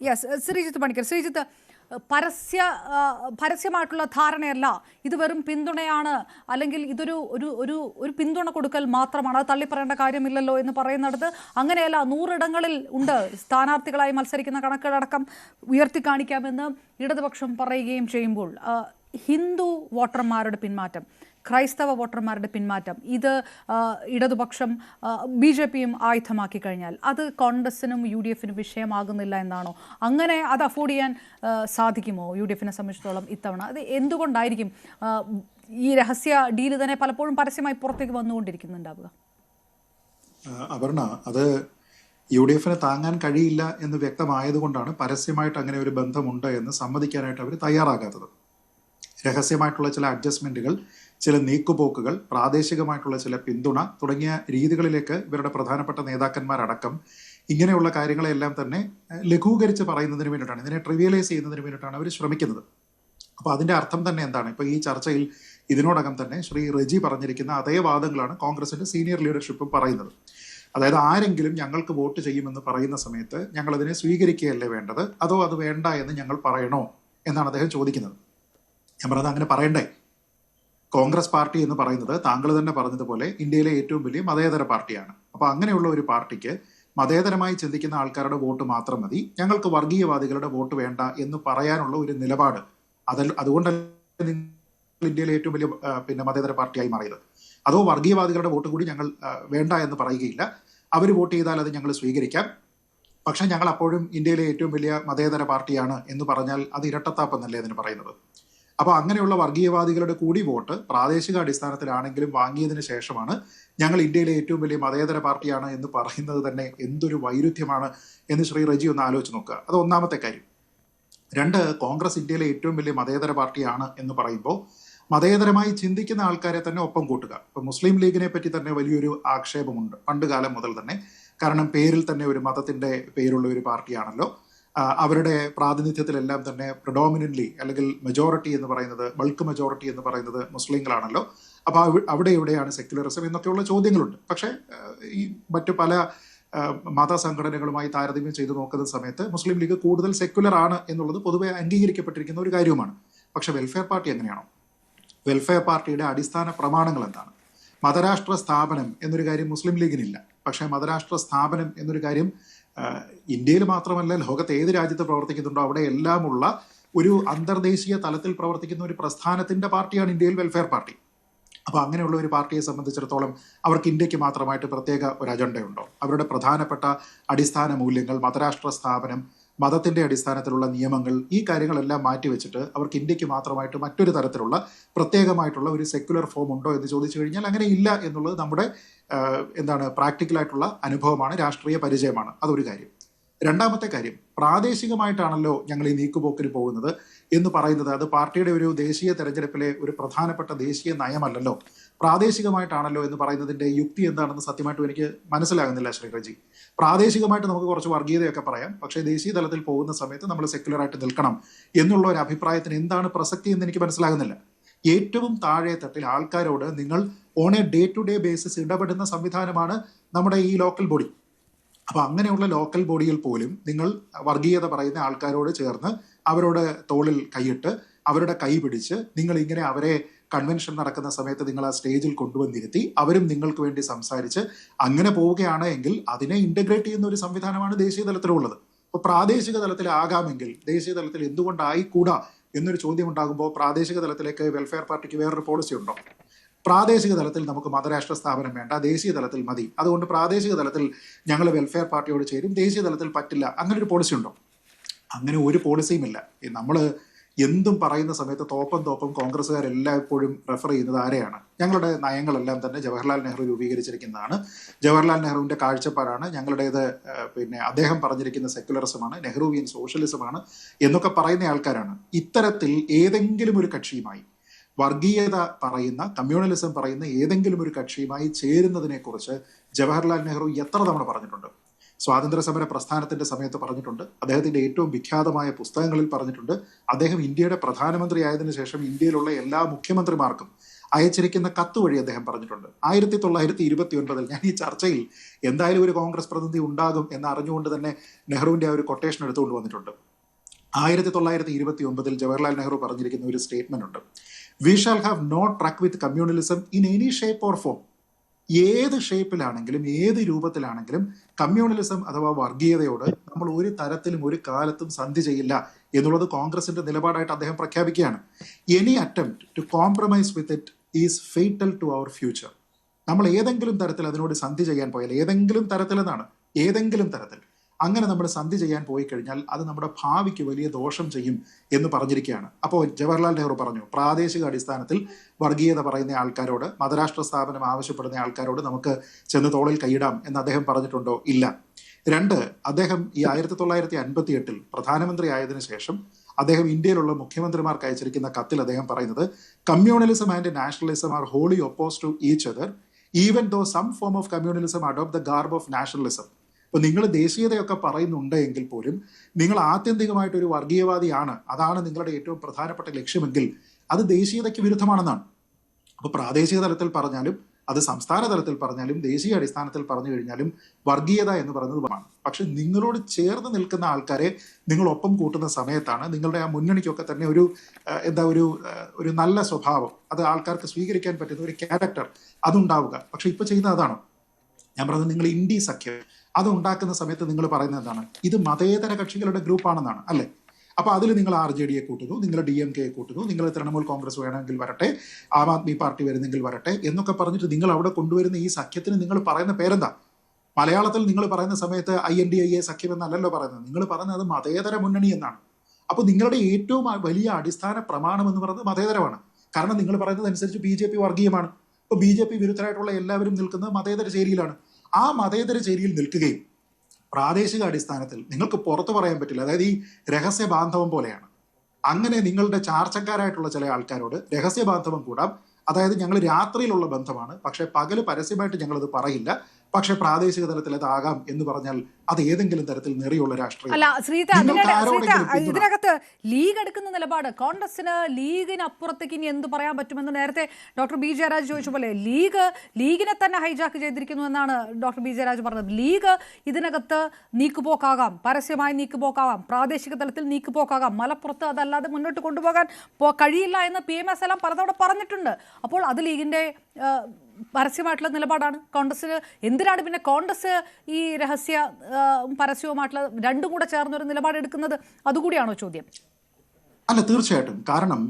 Yes, Sreejith Panicker. Sreejith, പരസ്യമായിട്ടുള്ള ധാരണയല്ല ഇത്, വെറും പിന്തുണയാണ്, അല്ലെങ്കിൽ ഇതൊരു ഒരു ഒരു ഒരു പിന്തുണ കൊടുക്കൽ മാത്രമാണ്, അത് തള്ളിപ്പറയേണ്ട കാര്യമില്ലല്ലോ എന്ന് പറയുന്നിടത്ത് അങ്ങനെയല്ല. 100 ഇടങ്ങളിൽ ഉണ്ട് സ്ഥാനാർത്ഥികളായി മത്സരിക്കുന്ന കണക്കുകളടക്കം ഉയർത്തി കാണിക്കാമെന്ന് ഇടതുപക്ഷം പറയുകയും ചെയ്യുമ്പോൾ ഹിന്ദു വോട്ടർമാരുടെ പിന്മാറ്റം, ക്രൈസ്തവ വോട്ടർമാരുടെ പിന്മാറ്റം, ഇത് ഇടതുപക്ഷം BJPയും ആയുധമാക്കി കഴിഞ്ഞാൽ അത് കോൺഗ്രസിനും UDFനും വിഷയമാകുന്നില്ല എന്നാണോ? അങ്ങനെ അത് അഫോർഡ് ചെയ്യാൻ സാധിക്കുമോ UDFനെ സംബന്ധിച്ചിടത്തോളം ഇത്തവണ? അത് എന്തുകൊണ്ടായിരിക്കും ഈ രഹസ്യ ഡീല് തന്നെ പലപ്പോഴും പരസ്യമായി പുറത്തേക്ക് വന്നുകൊണ്ടിരിക്കുന്നുണ്ടാവുക? അപർണ, അത് UDFനെ താങ്ങാൻ കഴിയില്ല എന്ന് വ്യക്തമായതുകൊണ്ടാണ് പരസ്യമായിട്ട് അങ്ങനെ ഒരു ബന്ധമുണ്ട് എന്ന് സമ്മതിക്കാനായിട്ട് അവർ തയ്യാറാകാത്തത്. രഹസ്യമായിട്ടുള്ള ചില അഡ്ജസ്റ്റ്മെന്റുകൾ, ചില നീക്കുപോക്കുകൾ, പ്രാദേശികമായിട്ടുള്ള ചില പിന്തുണ തുടങ്ങിയ രീതികളിലേക്ക് ഇവരുടെ പ്രധാനപ്പെട്ട നേതാക്കന്മാരടക്കം ഇങ്ങനെയുള്ള കാര്യങ്ങളെല്ലാം തന്നെ ലഘൂകരിച്ച് പറയുന്നതിന് വേണ്ടിയിട്ടാണ്, ഇതിനെ ട്രിവിയലൈസ് ചെയ്യുന്നതിന് വേണ്ടിയിട്ടാണ് അവർ ശ്രമിക്കുന്നത്. അപ്പോൾ അതിൻ്റെ അർത്ഥം തന്നെ എന്താണ്? ഇപ്പോൾ ഈ ചർച്ചയിൽ ഇതിനോടകം തന്നെ ശ്രീ റെജി പറഞ്ഞിരിക്കുന്ന അതേ വാദങ്ങളാണ് കോൺഗ്രസിന്റെ സീനിയർ ലീഡർഷിപ്പും പറയുന്നത്. അതായത് ആരെങ്കിലും ഞങ്ങൾക്ക് വോട്ട് ചെയ്യുമെന്ന് പറയുന്ന സമയത്ത് ഞങ്ങളതിനെ സ്വീകരിക്കുകയല്ലേ വേണ്ടത്, അതോ അത് വേണ്ട എന്ന് ഞങ്ങൾ പറയണോ എന്നാണ് അദ്ദേഹം ചോദിക്കുന്നത്. ഞാൻ പറഞ്ഞത് അങ്ങനെ പറയണ്ടേ? കോൺഗ്രസ് പാർട്ടി എന്ന് പറയുന്നത് താങ്കൾ തന്നെ പറഞ്ഞതുപോലെ ഇന്ത്യയിലെ ഏറ്റവും വലിയ മതേതര പാർട്ടിയാണ്. അപ്പോൾ അങ്ങനെയുള്ള ഒരു പാർട്ടിക്ക് മതേതരമായി ചിന്തിക്കുന്ന ആൾക്കാരുടെ വോട്ട് മാത്രം മതി, ഞങ്ങൾക്ക് വർഗീയവാദികളുടെ വോട്ട് വേണ്ട എന്ന് പറയാനുള്ള ഒരു നിലപാട്, അതുകൊണ്ടല്ല ഇന്ത്യയിലെ ഏറ്റവും വലിയ മതേതര പാർട്ടിയായി മാറിയത്. അതോ വർഗീയവാദികളുടെ വോട്ട് കൂടി ഞങ്ങൾ വേണ്ട എന്ന് പറയുകയില്ല, അവർ വോട്ട് ചെയ്താൽ അത് ഞങ്ങൾ സ്വീകരിക്കാം, പക്ഷെ ഞങ്ങൾ അപ്പോഴും ഇന്ത്യയിലെ ഏറ്റവും വലിയ മതേതര പാർട്ടിയാണ് എന്ന് പറഞ്ഞാൽ അത് ഇരട്ടത്താപ്പെന്നല്ലേ അതിന് പറയുന്നത്? അപ്പോൾ അങ്ങനെയുള്ള വർഗീയവാദികളുടെ കൂടി വോട്ട് പ്രാദേശിക അടിസ്ഥാനത്തിലാണെങ്കിലും വാങ്ങിയതിന് ശേഷമാണ് ഞങ്ങൾ ഇന്ത്യയിലെ ഏറ്റവും വലിയ മതേതര പാർട്ടിയാണ് എന്ന് പറയുന്നത് തന്നെ എന്തൊരു വൈരുദ്ധ്യമാണ് എന്ന് ശ്രീ റെജി ഒന്ന് ആലോചിച്ച് നോക്കുക. അത് ഒന്നാമത്തെ കാര്യം. 2, കോൺഗ്രസ് ഇന്ത്യയിലെ ഏറ്റവും വലിയ മതേതര പാർട്ടിയാണ് എന്ന് പറയുമ്പോൾ മതേതരമായി ചിന്തിക്കുന്ന ആൾക്കാരെ തന്നെ ഒപ്പം കൂട്ടുക. ഇപ്പം മുസ്ലിം ലീഗിനെ പറ്റി തന്നെ വലിയൊരു ആക്ഷേപമുണ്ട് പണ്ട് കാലം മുതൽ തന്നെ. കാരണം പേരിൽ തന്നെ ഒരു മതത്തിന്റെ പേരുള്ള ഒരു പാർട്ടിയാണല്ലോ. അവരുടെ പ്രാതിനിധ്യത്തിലെല്ലാം തന്നെ പ്രിഡോമിനന്റ്ലി അല്ലെങ്കിൽ മെജോറിറ്റി എന്ന് പറയുന്നത്, ബൾക്ക് മെജോറിറ്റി എന്ന് പറയുന്നത് മുസ്ലിങ്ങളാണല്ലോ. അപ്പോൾ അവിടെ എവിടെയാണ് സെക്യുലറിസം എന്നൊക്കെയുള്ള ചോദ്യങ്ങളുണ്ട്. പക്ഷേ ഈ മറ്റു പല മതസംഘടനകളുമായി താരതമ്യം ചെയ്ത് നോക്കുന്ന സമയത്ത് മുസ്ലിം ലീഗ് കൂടുതൽ സെക്യുലർ ആണ് എന്നുള്ളത് പൊതുവെ അംഗീകരിക്കപ്പെട്ടിരിക്കുന്ന ഒരു കാര്യവുമാണ്. പക്ഷെ വെൽഫെയർ പാർട്ടി എങ്ങനെയാണോ? വെൽഫെയർ പാർട്ടിയുടെ അടിസ്ഥാന പ്രമാണങ്ങൾ എന്താണ്? മതരാഷ്ട്ര സ്ഥാപനം എന്നൊരു കാര്യം മുസ്ലിം ലീഗിനില്ല. പക്ഷേ മതരാഷ്ട്ര സ്ഥാപനം എന്നൊരു കാര്യം ഇന്ത്യയിൽ മാത്രമല്ല, ലോകത്ത് ഏത് രാജ്യത്ത് പ്രവർത്തിക്കുന്നുണ്ടോ അവിടെ എല്ലാമുള്ള ഒരു അന്തർദേശീയ തലത്തിൽ പ്രവർത്തിക്കുന്ന ഒരു പ്രസ്ഥാനത്തിന്റെ പാർട്ടിയാണ് ഇന്ത്യയിൽ വെൽഫെയർ പാർട്ടി. അപ്പോൾ അങ്ങനെയുള്ള ഒരു പാർട്ടിയെ സംബന്ധിച്ചിടത്തോളം അവർക്ക് ഇന്ത്യക്ക് മാത്രമായിട്ട് പ്രത്യേക ഒരു അജണ്ടയുണ്ടോ? അവരുടെ പ്രധാനപ്പെട്ട അടിസ്ഥാന മൂല്യങ്ങൾ, മതരാഷ്ട്ര സ്ഥാപനം, മതത്തിന്റെ അടിസ്ഥാനത്തിലുള്ള നിയമങ്ങൾ, ഈ കാര്യങ്ങളെല്ലാം മാറ്റിവെച്ചിട്ട് അവർക്ക് ഇന്ത്യക്ക് മാത്രമായിട്ട് മറ്റൊരു തരത്തിലുള്ള പ്രത്യേകമായിട്ടുള്ള ഒരു സെക്യുലർ ഫോം ഉണ്ടോ എന്ന് ചോദിച്ചു കഴിഞ്ഞാൽ അങ്ങനെ ഇല്ല എന്നുള്ളത് നമ്മുടെ പ്രാക്ടിക്കലായിട്ടുള്ള അനുഭവമാണ്, രാഷ്ട്രീയ പരിചയമാണ്. അതൊരു കാര്യം. രണ്ടാമത്തെ കാര്യം, പ്രാദേശികമായിട്ടാണല്ലോ ഞങ്ങൾ ഈ നീക്കുപോക്കിന് പോകുന്നത് എന്ന് പറയുന്നത് അത് പാർട്ടിയുടെ ഒരു ദേശീയ തെരഞ്ഞെടുപ്പിലെ ഒരു പ്രധാനപ്പെട്ട ദേശീയ നയമല്ലല്ലോ. പ്രാദേശികമായിട്ടാണല്ലോ എന്ന് പറയുന്നതിന്റെ യുക്തി എന്താണെന്ന് സത്യമായിട്ടും എനിക്ക് മനസ്സിലാകുന്നില്ല ശ്രീ റജി. പ്രാദേശികമായിട്ട് നമുക്ക് കുറച്ച് വർഗീയതയൊക്കെ പറയാം, പക്ഷേ ദേശീയ തലത്തിൽ പോകുന്ന സമയത്ത് നമ്മൾ സെക്യുലറായിട്ട് നിൽക്കണം എന്നുള്ള ഒരു അഭിപ്രായത്തിന് എന്താണ് പ്രസക്തി എന്ന് എനിക്ക് മനസ്സിലാകുന്നില്ല. ഏറ്റവും താഴെ തട്ടിൽ ആൾക്കാരോട് നിങ്ങൾ on a day to day basis ഇടപെടുന്ന സംവിധാനമാണ് നമ്മുടെ ഈ ലോക്കൽ ബോഡി. അപ്പൊ അങ്ങനെയുള്ള ലോക്കൽ ബോഡിയിൽ പോലും നിങ്ങൾ വർഗീയത പറയുന്ന ആൾക്കാരോട് ചേർന്ന് അവരോട് തോളിൽ കൈയിട്ട് അവരുടെ കൈ പിടിച്ച് നിങ്ങൾ ഇങ്ങനെ അവരെ കൺവെൻഷൻ നടക്കുന്ന സമയത്ത് നിങ്ങൾ ആ സ്റ്റേജിൽ കൊണ്ടുവന്നിരുത്തി അവരും നിങ്ങൾക്ക് വേണ്ടി സംസാരിച്ച് അങ്ങനെ പോവുകയാണ് എങ്കിൽ അതിനെ ഇന്റഗ്രേറ്റ് ചെയ്യുന്ന ഒരു സംവിധാനമാണ് ദേശീയ തലത്തിലുള്ളത്. അപ്പോൾ പ്രാദേശിക തലത്തിലാകാമെങ്കിൽ ദേശീയ തലത്തിൽ എന്തുകൊണ്ടായിക്കൂടാ എന്നൊരു ചോദ്യം ഉണ്ടാകുമ്പോൾ പ്രാദേശിക തലത്തിലേക്ക് വെൽഫെയർ പാർട്ടിക്ക് വേറൊരു പോളിസി ഉണ്ടോ? പ്രാദേശിക തലത്തിൽ നമുക്ക് മതരാഷ്ട്ര സ്ഥാപനം വേണ്ട, ദേശീയ തലത്തിൽ മതി, അതുകൊണ്ട് പ്രാദേശിക തലത്തിൽ ഞങ്ങൾ വെൽഫെയർ പാർട്ടിയോട് ചേരും, ദേശീയ തലത്തിൽ പറ്റില്ല, അങ്ങനെ ഒരു പോളിസി ഉണ്ടോ? അങ്ങനെ ഒരു പോളിസിയും ഇല്ല. നമ്മൾ എന്തും പറയുന്ന സമയത്ത് തോപ്പം കോൺഗ്രസ്സുകാരെല്ലായ്പ്പോഴും റെഫർ ചെയ്യുന്നത് ആരെയാണ്? ഞങ്ങളുടെ നയങ്ങളെല്ലാം തന്നെ ജവഹർലാൽ നെഹ്റു രൂപീകരിച്ചിരിക്കുന്നതാണ്, ജവഹർലാൽ നെഹ്റുവിന്റെ കാഴ്ചപ്പാടാണ്, ഞങ്ങളുടേത് അദ്ദേഹം പറഞ്ഞിരിക്കുന്ന സെക്യുലറിസമാണ്, നെഹ്റുവിയൻ സോഷ്യലിസമാണ് എന്നൊക്കെ പറയുന്ന ആൾക്കാരാണ്. ഇത്തരത്തിൽ ഏതെങ്കിലും ഒരു കക്ഷിയുമായി, വർഗീയത പറയുന്ന, കമ്മ്യൂണലിസം പറയുന്ന ഏതെങ്കിലും ഒരു കക്ഷിയുമായി ചേരുന്നതിനെ കുറിച്ച് ജവഹർലാൽ നെഹ്റു എത്ര തവണ പറഞ്ഞിട്ടുണ്ട്? സ്വാതന്ത്ര്യ സമര പ്രസ്ഥാനത്തിന്റെ സമയത്ത് പറഞ്ഞിട്ടുണ്ട്, അദ്ദേഹത്തിന്റെ ഏറ്റവും വിഖ്യാതമായ പുസ്തകങ്ങളിൽ പറഞ്ഞിട്ടുണ്ട്, അദ്ദേഹം ഇന്ത്യയുടെ പ്രധാനമന്ത്രി ആയതിനു ശേഷം ഇന്ത്യയിലുള്ള എല്ലാ മുഖ്യമന്ത്രിമാർക്കും അയച്ചിരിക്കുന്ന കത്ത് വഴി അദ്ദേഹം പറഞ്ഞിട്ടുണ്ട്. 1929 ഞാൻ ഈ ചർച്ചയിൽ എന്തായാലും ഒരു കോൺഗ്രസ് പ്രതിനിധി ഉണ്ടാകും എന്ന് അറിഞ്ഞുകൊണ്ട് തന്നെ നെഹ്റുവിന്റെ ആ ഒരു കൊട്ടേഷൻ എടുത്തുകൊണ്ട് വന്നിട്ടുണ്ട്. 1929 ജവഹർലാൽ നെഹ്റു പറഞ്ഞിരിക്കുന്ന ഒരു സ്റ്റേറ്റ്മെന്റ് ഉണ്ട്. We shall have no truck with communalism in any shape or form. ഏത് ഷേപ്പിലാണെങ്കിലും ഏത് രൂപത്തിലാണെങ്കിലും കമ്മ്യൂണലിസം അഥവാ വർഗീയതയോട് നമ്മൾ ഒരു തരത്തിലും ഒരു കാലത്തും സന്ധി ചെയ്യില്ല എന്നുള്ളത് കോൺഗ്രസിന്റെ നിലപാടായിട്ട് അദ്ദേഹം പ്രഖ്യാപിക്കുകയാണ്. Any attempt to compromise with it is fatal to our future. നമ്മൾ ഏതെങ്കിലും തരത്തിൽ അതിനോട് സന്ധി ചെയ്യാൻ പോയാൽ, ഏതെങ്കിലും തരത്തിലെന്നാണ്, ഏതെങ്കിലും തരത്തിൽ അങ്ങനെ നമ്മൾ സന്ധി ചെയ്യാൻ പോയി കഴിഞ്ഞാൽ അത് നമ്മുടെ ഭാവിക്ക് വലിയ ദോഷം ചെയ്യും എന്ന് പറഞ്ഞിരിക്കുകയാണ്. അപ്പോൾ ജവഹർലാൽ നെഹ്റു പറഞ്ഞു, പ്രാദേശിക അടിസ്ഥാനത്തിൽ വർഗീയത പറയുന്ന ആൾക്കാരോട്, മതരാഷ്ട്ര സ്ഥാപനം ആവശ്യപ്പെടുന്ന ആൾക്കാരോട് നമുക്ക് ചെന്ന് തോളിൽ കൈയിടാം എന്ന് അദ്ദേഹം പറഞ്ഞിട്ടുണ്ടോ? ഇല്ല. 2, അദ്ദേഹം ഈ 1958 പ്രധാനമന്ത്രി ആയതിനു ശേഷം അദ്ദേഹം ഇന്ത്യയിലുള്ള മുഖ്യമന്ത്രിമാർക്ക് അയച്ചിരിക്കുന്ന കത്തിൽ അദ്ദേഹം പറയുന്നത്, communalism and nationalism are wholly opposed to each other even though some form of communalism adopt the garb of nationalism. അപ്പോൾ നിങ്ങൾ ദേശീയതയൊക്കെ പറയുന്നുണ്ട് എങ്കിൽ പോലും നിങ്ങൾ ആത്യന്തികമായിട്ടൊരു വർഗീയവാദിയാണ്, അതാണ് നിങ്ങളുടെ ഏറ്റവും പ്രധാനപ്പെട്ട ലക്ഷ്യമെങ്കിൽ അത് ദേശീയതയ്ക്ക് വിരുദ്ധമാണെന്നാണ്. അപ്പോൾ പ്രാദേശിക തലത്തിൽ പറഞ്ഞാലും അത് സംസ്ഥാന തലത്തിൽ പറഞ്ഞാലും ദേശീയ അടിസ്ഥാനത്തിൽ പറഞ്ഞു കഴിഞ്ഞാലും വർഗീയത എന്ന് പറയുന്നത് ആണ്. പക്ഷെ നിങ്ങളോട് ചേർന്ന് നിൽക്കുന്ന ആൾക്കാരെ നിങ്ങൾ ഒപ്പം കൂട്ടുന്ന സമയത്താണ് നിങ്ങളുടെ ആ മുന്നണിക്കൊക്കെ തന്നെ ഒരു നല്ല സ്വഭാവം, അത് ആൾക്കാർക്ക് സ്വീകരിക്കാൻ പറ്റുന്ന ഒരു ക്യാരക്ടർ അതുണ്ടാവുക. പക്ഷെ ഇപ്പൊ ചെയ്യുന്ന അതാണോ? ഞാൻ പറഞ്ഞത്, നിങ്ങൾ ഇന്ത്യ സഖ്യം അത് ഉണ്ടാക്കുന്ന സമയത്ത് നിങ്ങൾ പറയുന്നത് എന്താണ്? ഇത് മതേതര കക്ഷികളുടെ ഗ്രൂപ്പാണെന്നാണ്, അല്ലേ? അപ്പൊ അതിൽ നിങ്ങൾ RJD കൂട്ടുന്നു, നിങ്ങൾ DMK കൂട്ടുന്നു, നിങ്ങൾ തൃണമൂൽ കോൺഗ്രസ് വേണമെങ്കിൽ വരട്ടെ, ആം ആദ്മി പാർട്ടി വരുന്നെങ്കിൽ വരട്ടെ എന്നൊക്കെ പറഞ്ഞിട്ട് നിങ്ങൾ അവിടെ കൊണ്ടുവരുന്ന ഈ സഖ്യത്തിന് നിങ്ങൾ പറയുന്ന പേരെന്താ? മലയാളത്തിൽ നിങ്ങൾ പറയുന്ന സമയത്ത് INDIA സഖ്യം എന്നല്ലല്ലോ പറയുന്നത്, നിങ്ങൾ പറയുന്നത് മതേതര മുന്നണി എന്നാണ്. അപ്പൊ നിങ്ങളുടെ ഏറ്റവും വലിയ അടിസ്ഥാന പ്രമാണം എന്ന് പറയുന്നത് മതേതരമാണ്. കാരണം നിങ്ങൾ പറയുന്നത് അനുസരിച്ച് BJP വർഗീയമാണ്. ഇപ്പൊ BJP വിരുദ്ധരായിട്ടുള്ള എല്ലാവരും നിൽക്കുന്നത് മതേതര ചേരിയിലാണ്. ആ മതേതര ചേരിയിൽ നിൽക്കുകയും പ്രാദേശിക അടിസ്ഥാനത്തിൽ നിങ്ങൾക്ക് പുറത്തു പറയാൻ പറ്റില്ല, അതായത് ഈ രഹസ്യ ബാന്ധവം പോലെയാണ്. അങ്ങനെ നിങ്ങളുടെ ചാർച്ചക്കാരായിട്ടുള്ള ചില ആൾക്കാരോട് രഹസ്യ ബാന്ധവം കൂടാം, അതായത് ഞങ്ങൾ രാത്രിയിലുള്ള ബന്ധമാണ്, പക്ഷെ പകല് പരസ്യമായിട്ട് ഞങ്ങളത് പറയില്ല, പക്ഷെ പ്രാദേശിക തലത്തിൽ അതാകാം എന്ന് പറഞ്ഞാൽ അത് ഏതെങ്കിലും തരത്തിൽ നെറിയുള്ള രാഷ്ട്രീയം. അല്ല ശ്രീത, ഇതിനകത്ത് ലീഗ് എടുക്കുന്ന നിലപാട്, കോൺഗ്രസിന് ലീഗിന് അപ്പുറത്തേക്ക് ഇനി എന്ത് പറയാൻ പറ്റുമെന്ന് നേരത്തെ ഡോക്ടർ B. ജയരാജ് ചോദിച്ച പോലെ ലീഗിനെ തന്നെ ഹൈജാക്ക് ചെയ്തിരിക്കുന്നു എന്നാണ് ഡോക്ടർ B. ജയരാജ് പറഞ്ഞത്. ലീഗ് ഇതിനകത്ത് നീക്കുപോക്കാകാം, പരസ്യമായി നീക്കുപോക്കാകാം, പ്രാദേശിക തലത്തിൽ നീക്കുപോക്കാകാം, മലപ്പുറത്ത് അതല്ലാതെ മുന്നോട്ട് കൊണ്ടുപോകാൻ കഴിയില്ല എന്ന് PMS എല്ലാം പലതവണ പറഞ്ഞിട്ടുണ്ട്. അപ്പോൾ അത് ലീഗിന്റെ പരസ്യമായിട്ടുള്ള നിലപാടാണ്. കോൺഗ്രസിന് എന്തിനാണ് പിന്നെ കോൺഗ്രസ് ഈ രഹസ്യ പരസ്യവുമായിട്ടുള്ള രണ്ടും കൂടെ ചേർന്നൊരു നിലപാടെടുക്കുന്നത്? അതുകൂടിയാണോ ചോദ്യം? അല്ല, തീർച്ചയായിട്ടും. കാരണം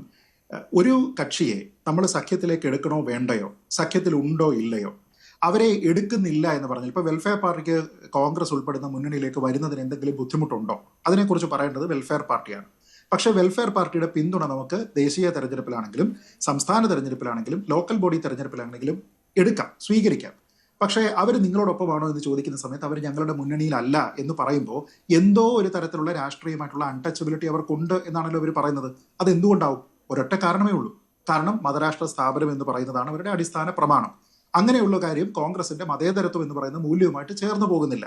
ഒരു കക്ഷിയെ നമ്മൾ സഖ്യത്തിലേക്ക് എടുക്കണോ വേണ്ടയോ, സഖ്യത്തിൽ ഉണ്ടോ ഇല്ലയോ, അവരെ എടുക്കുന്നില്ല എന്ന് പറഞ്ഞാൽ ഇപ്പൊ വെൽഫെയർ പാർട്ടിക്ക് കോൺഗ്രസ് ഉൾപ്പെടുന്ന മുന്നണിയിലേക്ക് വരുന്നതിന് എന്തെങ്കിലും ബുദ്ധിമുട്ടുണ്ടോ? അതിനെക്കുറിച്ച് പറയേണ്ടത് വെൽഫെയർ പാർട്ടിയാണ്. പക്ഷേ വെൽഫെയർ പാർട്ടിയുടെ പിന്തുണ നമുക്ക് ദേശീയ തെരഞ്ഞെടുപ്പിലാണെങ്കിലും സംസ്ഥാന തെരഞ്ഞെടുപ്പിലാണെങ്കിലും ലോക്കൽ ബോഡി തെരഞ്ഞെടുപ്പിലാണെങ്കിലും എടുക്കാം, സ്വീകരിക്കാം. പക്ഷേ അവർ നിങ്ങളോടൊപ്പമാണോ എന്ന് ചോദിക്കുന്ന സമയത്ത് അവർ ഞങ്ങളുടെ മുന്നണിയിലല്ല എന്ന് പറയുമ്പോൾ എന്തോ ഒരു തരത്തിലുള്ള രാഷ്ട്രീയമായിട്ടുള്ള അൺടച്ചബിലിറ്റി അവർക്കുണ്ട് എന്നാണല്ലോ അവർ പറയുന്നത്. അത് എന്തുകൊണ്ടാവും? ഒരൊറ്റ കാരണമേ ഉള്ളൂ. കാരണം മതരാഷ്ട്ര സ്ഥാപനം എന്ന് പറയുന്നതാണ് അവരുടെ അടിസ്ഥാന പ്രമാണം. അങ്ങനെയുള്ള കാര്യം കോൺഗ്രസിന്റെ മതേതരത്വം എന്ന് പറയുന്ന മൂല്യവുമായിട്ട് ചേർന്ന് പോകുന്നില്ല.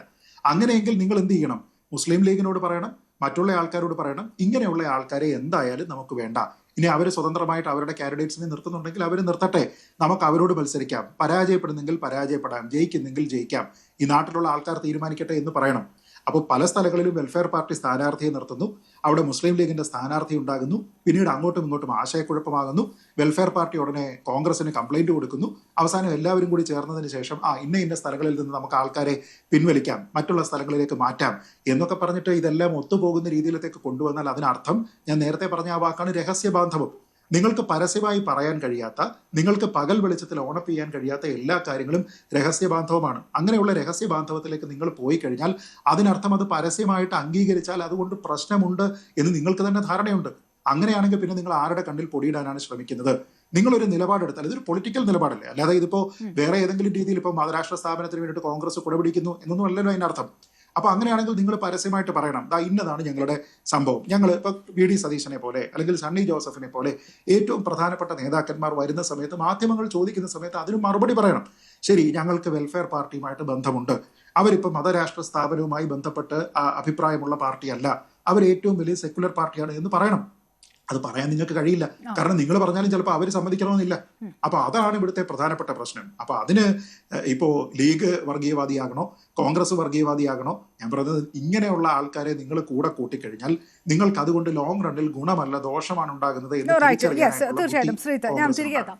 അങ്ങനെയെങ്കിൽ നിങ്ങൾ എന്ത് ചെയ്യണം? മുസ്ലിം ലീഗിനോട് പറയണം, മറ്റുള്ള ആൾക്കാരോട് പറയണം, ഇങ്ങനെയുള്ള ആൾക്കാരെ എന്തായാലും നമുക്ക് വേണ്ട. ഇനി അവർ സ്വതന്ത്രമായിട്ട് അവരുടെ കാൻഡിഡേറ്റ്സിനെ നിർത്തുന്നുണ്ടെങ്കിൽ അവർ നിർത്തട്ടെ, നമുക്ക് അവരോട് മത്സരിക്കാം, പരാജയപ്പെടുന്നെങ്കിൽ പരാജയപ്പെടാം, ജയിക്കുന്നെങ്കിൽ ജയിക്കാം, ഈ നാട്ടിലുള്ള ആൾക്കാർ തീരുമാനിക്കട്ടെ എന്ന് പറയണം. അപ്പോൾ പല സ്ഥലങ്ങളിലും വെൽഫെയർ പാർട്ടി സ്ഥാനാർത്ഥിയെ നിർത്തുന്നു, അവിടെ മുസ്ലിം ലീഗിന്റെ സ്ഥാനാർത്ഥി ഉണ്ടാകുന്നു, പിന്നീട് അങ്ങോട്ടും ഇങ്ങോട്ടും ആശയക്കുഴപ്പമാകുന്നു, വെൽഫെയർ പാർട്ടി ഉടനെ കോൺഗ്രസിന് കംപ്ലൈന്റ് കൊടുക്കുന്നു, അവസാനം എല്ലാവരും കൂടി ചേർന്നതിന് ശേഷം ഇന്ന സ്ഥലങ്ങളിൽ നിന്ന് നമുക്ക് ആൾക്കാരെ പിൻവലിക്കാം, മറ്റുള്ള സ്ഥലങ്ങളിലേക്ക് മാറ്റാം എന്നൊക്കെ പറഞ്ഞിട്ട് ഇതെല്ലാം ഒത്തുപോകുന്ന രീതിയിലേക്ക് കൊണ്ടുവന്നാൽ അതിനർത്ഥം ഞാൻ നേരത്തെ പറഞ്ഞ ആ വാക്കാണ് രഹസ്യ ബാന്ധവം. നിങ്ങൾക്ക് പരസ്യമായി പറയാൻ കഴിയാത്ത, നിങ്ങൾക്ക് പകൽ വെളിച്ചത്തിൽ ഓണപ്പ് ചെയ്യാൻ കഴിയാത്ത എല്ലാ കാര്യങ്ങളും രഹസ്യബാന്ധവമാണ്. അങ്ങനെയുള്ള രഹസ്യബാന്ധവത്തിലേക്ക് നിങ്ങൾ പോയി കഴിഞ്ഞാൽ അതിനർത്ഥം അത് പരസ്യമായിട്ട് അംഗീകരിച്ചാൽ അതുകൊണ്ട് പ്രശ്നമുണ്ട് എന്ന് നിങ്ങൾക്ക് തന്നെ ധാരണയുണ്ട്. അങ്ങനെയാണെങ്കിൽ പിന്നെ നിങ്ങൾ ആരുടെ കണ്ണിൽ പൊടിയിടാനാണ് ശ്രമിക്കുന്നത്? നിങ്ങളൊരു നിലപാടെടുത്താൽ ഇതൊരു പൊളിറ്റിക്കൽ നിലപാടല്ലേ, അല്ലാതെ ഇതിപ്പോ വേറെ ഏതെങ്കിലും രീതിയിൽ ഇപ്പോൾ മതരാഷ്ട്ര സ്ഥാപനത്തിന് വേണ്ടിയിട്ട് കോൺഗ്രസ് കുടപിടിക്കുന്നു എന്നൊന്നും അല്ലല്ലോ അതിനർത്ഥം. അപ്പൊ അങ്ങനെയാണെങ്കിൽ നിങ്ങൾ പരസ്യമായിട്ട് പറയണം, ഇന്നതാണ് ഞങ്ങളുടെ സംഭവം. ഞങ്ങൾ ഇപ്പൊ VD സതീശനെ പോലെ അല്ലെങ്കിൽ സണ്ണി ജോസഫിനെ പോലെ ഏറ്റവും പ്രധാനപ്പെട്ട നേതാക്കന്മാർ വരുന്ന സമയത്ത്, മാധ്യമങ്ങൾ ചോദിക്കുന്ന സമയത്ത് അതിന് മറുപടി പറയണം. ശരി, ഞങ്ങൾക്ക് വെൽഫെയർ പാർട്ടിയുമായിട്ട് ബന്ധമുണ്ട്, അവരിപ്പോൾ മതരാഷ്ട്ര സ്ഥാപനവുമായി ബന്ധപ്പെട്ട് അഭിപ്രായമുള്ള പാർട്ടിയല്ല, അവർ ഏറ്റവും വലിയ സെക്യുലർ പാർട്ടിയാണ് എന്ന് പറയണം. അത് പറയാൻ നിങ്ങൾക്ക് കഴിയില്ല. കാരണം നിങ്ങൾ പറഞ്ഞാലും ചിലപ്പോൾ അവർ സമ്മതിക്കണമെന്നില്ല. അപ്പൊ അതാണ് ഇവിടുത്തെ പ്രധാനപ്പെട്ട പ്രശ്നം. അപ്പൊ അതിന് ഇപ്പോ ലീഗ് വർഗീയവാദിയാകണോ, കോൺഗ്രസ് വർഗീയവാദിയാകണോ, ഞാൻ പറയുന്നത് ഇങ്ങനെയുള്ള ആൾക്കാരെ നിങ്ങൾ കൂടെ കൂട്ടിക്കഴിഞ്ഞാൽ നിങ്ങൾക്ക് അതുകൊണ്ട് ലോങ് റണ്ണിൽ ഗുണമല്ല, ദോഷമാണ് ഉണ്ടാകുന്നത് എന്ന് തീർച്ചയായിട്ടും ശ്രീജിത്ത്, ഞാൻ തിരിച്ചറിയാനായിട്ടുള്ള തിരികെ ബുദ്ധി എത്താം.